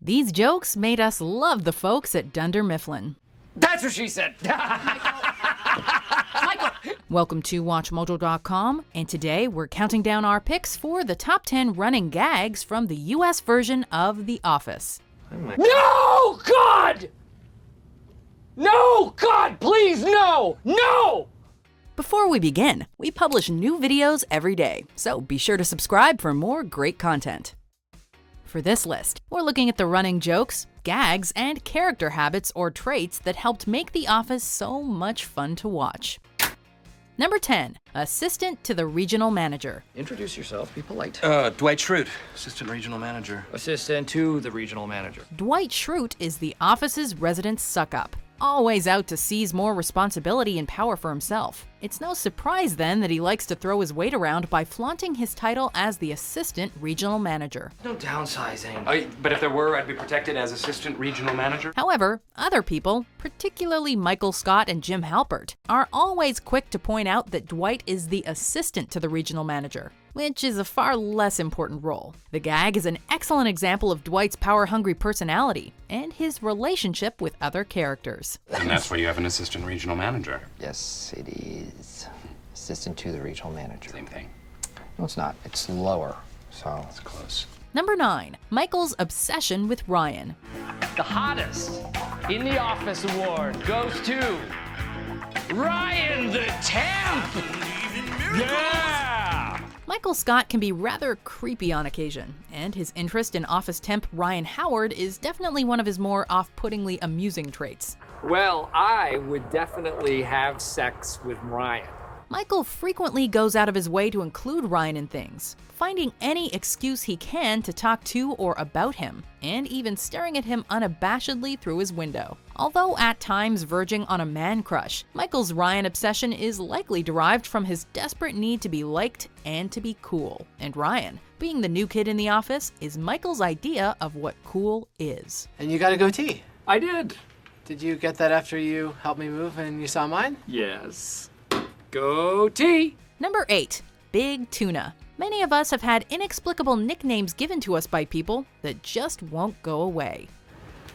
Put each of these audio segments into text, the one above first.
These jokes made us love the folks at Dunder Mifflin. That's what she said. Welcome to WatchMojo.com, and today we're counting down our picks for the top 10 running gags from the U.S. version of The Office. No, God! No, God, please, no! No! Before we begin, we publish new videos every day, so be sure to subscribe for more great content. For this list, we're looking at the running jokes, gags, and character habits or traits that helped make The Office so much fun to watch. Number 10, assistant to the regional manager. Introduce yourself, be polite. Dwight Schrute, assistant regional manager. Assistant to the regional manager. Dwight Schrute is the Office's resident suck-up, always out to seize more responsibility and power for himself. It's no surprise then that he likes to throw his weight around by flaunting his title as the assistant regional manager. No downsizing. But if there were, I'd be protected as assistant regional manager. However, other people, particularly Michael Scott and Jim Halpert, are always quick to point out that Dwight is the assistant to the regional manager, which is a far less important role. The gag is an excellent example of Dwight's power-hungry personality and his relationship with other characters. And that's why you have an assistant regional manager. Yes, it is. Assistant to the regional manager. Same thing. No, it's not. It's lower, so. It's close. Number 9, Michael's obsession with Ryan. The hottest in the Office award goes to Ryan the 10th. Yeah! Michael Scott can be rather creepy on occasion, and his interest in Office temp Ryan Howard is definitely one of his more off-puttingly amusing traits. Well, I would definitely have sex with Ryan. Michael frequently goes out of his way to include Ryan in things, finding any excuse he can to talk to or about him, and even staring at him unabashedly through his window. Although at times verging on a man crush, Michael's Ryan obsession is likely derived from his desperate need to be liked and to be cool. And Ryan, being the new kid in the office, is Michael's idea of what cool is. And you got a goatee. I did. Did you get that after you helped me move and you saw mine? Yes. Goatee. Number 8, Big Tuna. Many of us have had inexplicable nicknames given to us by people that just won't go away.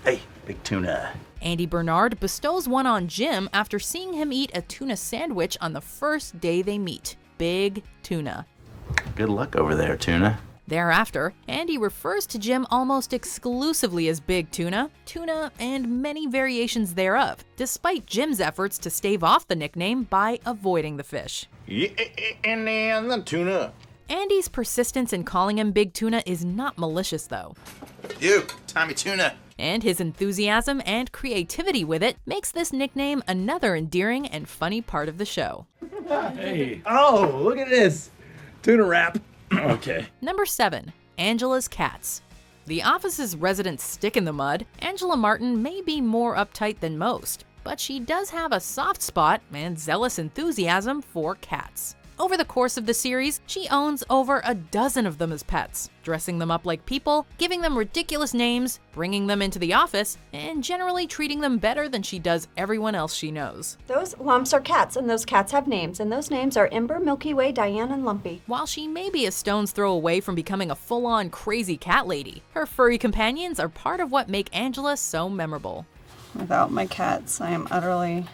Hey, Big Tuna. Andy Bernard bestows one on Jim after seeing him eat a tuna sandwich on the first day they meet. Big Tuna. Good luck over there, Tuna. Thereafter, Andy refers to Jim almost exclusively as Big Tuna, Tuna, and many variations thereof, despite Jim's efforts to stave off the nickname by avoiding the fish. Andy and the Tuna. Andy's persistence in calling him Big Tuna is not malicious, though. You, Tommy Tuna. And his enthusiasm and creativity with it makes this nickname another endearing and funny part of the show. Hey. Oh, look at this. Tuna wrap. Okay. Number 7, Angela's cats. The Office's resident stick in the mud, Angela Martin may be more uptight than most, but she does have a soft spot and zealous enthusiasm for cats. Over the course of the series, she owns over a dozen of them as pets, dressing them up like people, giving them ridiculous names, bringing them into the office, and generally treating them better than she does everyone else she knows. Those lumps are cats, and those cats have names, and those names are Ember, Milky Way, Diane, and Lumpy. While she may be a stone's throw away from becoming a full-on crazy cat lady, her furry companions are part of what make Angela so memorable. Without my cats, I am utterly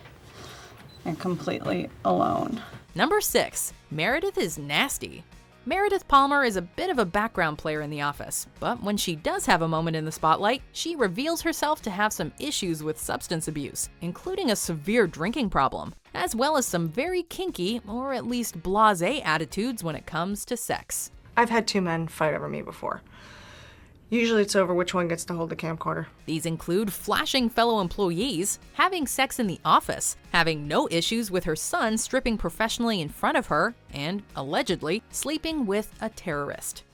and completely alone. Number 6, Meredith is nasty. Meredith Palmer is a bit of a background player in The Office, but when she does have a moment in the spotlight, she reveals herself to have some issues with substance abuse, including a severe drinking problem, as well as some very kinky, or at least blasé attitudes when it comes to sex. I've had 2 men fight over me before. Usually it's over which one gets to hold the camcorder. These include flashing fellow employees, having sex in the office, having no issues with her son stripping professionally in front of her, and, allegedly, sleeping with a terrorist.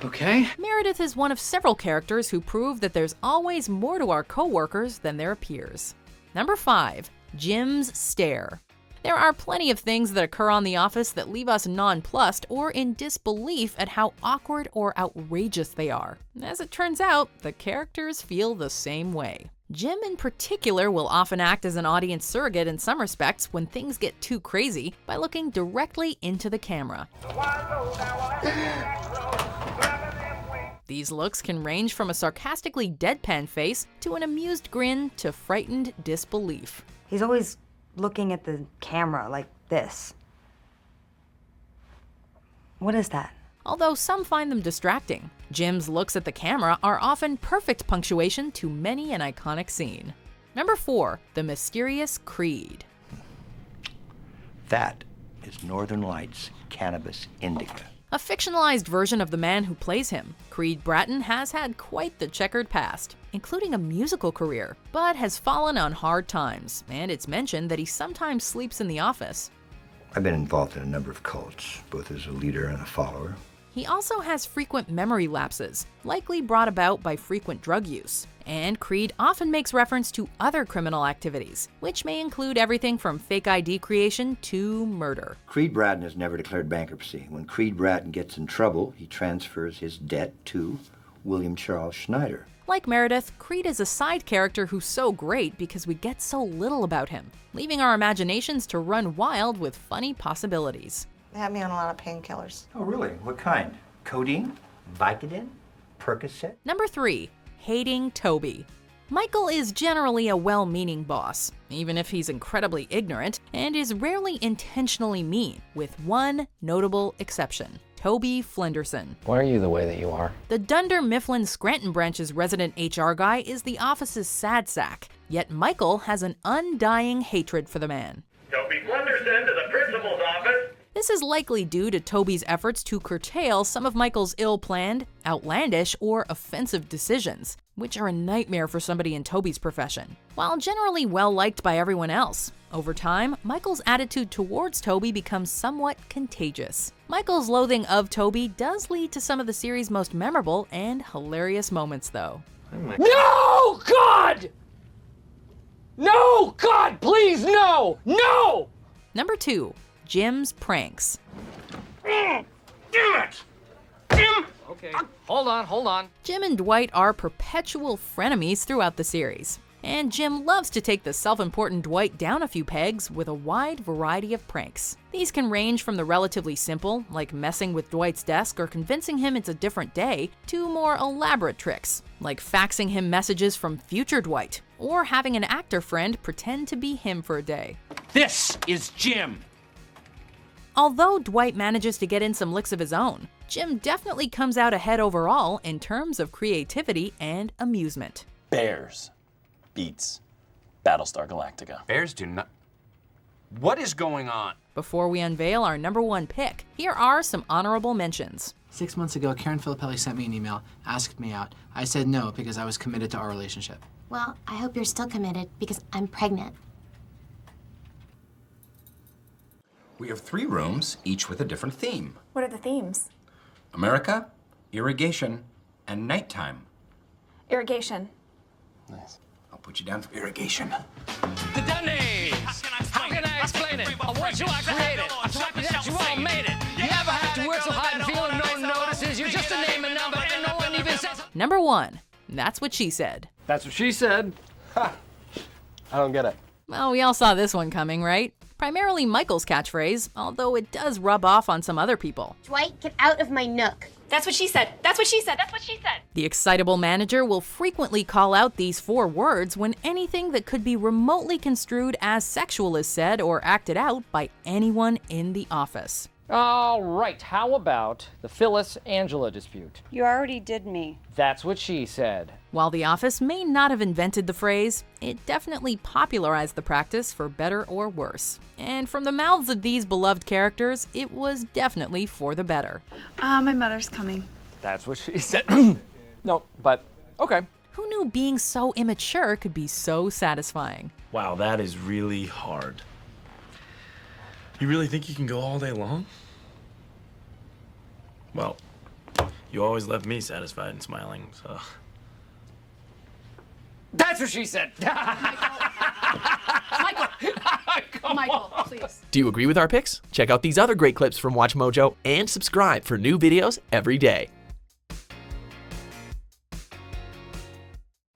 Okay. Meredith is one of several characters who prove that there's always more to our coworkers than there appears. Number 5, Jim's stare. There are plenty of things that occur on The Office that leave us nonplussed or in disbelief at how awkward or outrageous they are. As it turns out, the characters feel the same way. Jim in particular will often act as an audience surrogate in some respects when things get too crazy by looking directly into the camera. These looks can range from a sarcastically deadpan face to an amused grin to frightened disbelief. He's always looking at the camera like this. What is that? Although some find them distracting, Jim's looks at the camera are often perfect punctuation to many an iconic scene. Number 4, the mysterious Creed. That is Northern Lights cannabis indica. A fictionalized version of the man who plays him, Creed Bratton has had quite the checkered past, including a musical career, but has fallen on hard times, and it's mentioned that he sometimes sleeps in the office. I've been involved in a number of cults, both as a leader and a follower. He also has frequent memory lapses, likely brought about by frequent drug use. And Creed often makes reference to other criminal activities, which may include everything from fake ID creation to murder. Creed Bratton has never declared bankruptcy. When Creed Bratton gets in trouble, he transfers his debt to William Charles Schneider. Like Meredith, Creed is a side character who's so great because we get so little about him, leaving our imaginations to run wild with funny possibilities. They had me on a lot of painkillers. Oh, really? What kind? Codeine? Vicodin? Percocet? Number 3, hating Toby. Michael is generally a well-meaning boss, even if he's incredibly ignorant, and is rarely intentionally mean, with one notable exception. Toby Flenderson. Why are you the way that you are? The Dunder Mifflin Scranton branch's resident HR guy is the office's sad sack, yet Michael has an undying hatred for the man. Toby Flenderson to the principal's office. This is likely due to Toby's efforts to curtail some of Michael's ill-planned, outlandish, or offensive decisions, which are a nightmare for somebody in Toby's profession. While generally well-liked by everyone else, over time, Michael's attitude towards Toby becomes somewhat contagious. Michael's loathing of Toby does lead to some of the series' most memorable and hilarious moments, though. No, God! No, God, please, no! No! Number 2, Jim's pranks. Damn it! Jim! Okay, hold on. Jim and Dwight are perpetual frenemies throughout the series, and Jim loves to take the self-important Dwight down a few pegs with a wide variety of pranks. These can range from the relatively simple, like messing with Dwight's desk or convincing him it's a different day, to more elaborate tricks, like faxing him messages from future Dwight, or having an actor friend pretend to be him for a day. This is Jim. Although Dwight manages to get in some licks of his own, Jim definitely comes out ahead overall in terms of creativity and amusement. Bears beats Battlestar Galactica. Bears do not... What is going on? Before we unveil our number 1 pick, here are some honorable mentions. 6 months ago, Karen Filippelli sent me an email, asked me out. I said no because I was committed to our relationship. Well, I hope you're still committed because I'm pregnant. We have 3 rooms, each with a different theme. What are the themes? America, irrigation, and nighttime. Irrigation. Nice. I'll put you down for irrigation. The Dundies! How can I explain it? A word you I created, a threat that you all made it. You never have to work so hard and feel no one notices. You're just a name and number and no one even says... Number 1, That's What She Said. That's what she said. Ha! I don't get it. Well, we all saw this one coming, right? Primarily Michael's catchphrase, although it does rub off on some other people. Dwight, get out of my nook. That's what she said. That's what she said. That's what she said. The excitable manager will frequently call out these 4 words when anything that could be remotely construed as sexual is said or acted out by anyone in the office. All right, how about the Phyllis-Angela dispute? You already did me. That's what she said. While The Office may not have invented the phrase, it definitely popularized the practice for better or worse. And from the mouths of these beloved characters, it was definitely for the better. My mother's coming. That's what she said. No, but okay. Who knew being so immature could be so satisfying? Wow, that is really hard. You really think you can go all day long? Well, you always left me satisfied and smiling, so... That's what she said. Michael, please. Do you agree with our picks? Check out these other great clips from WatchMojo and subscribe for new videos every day.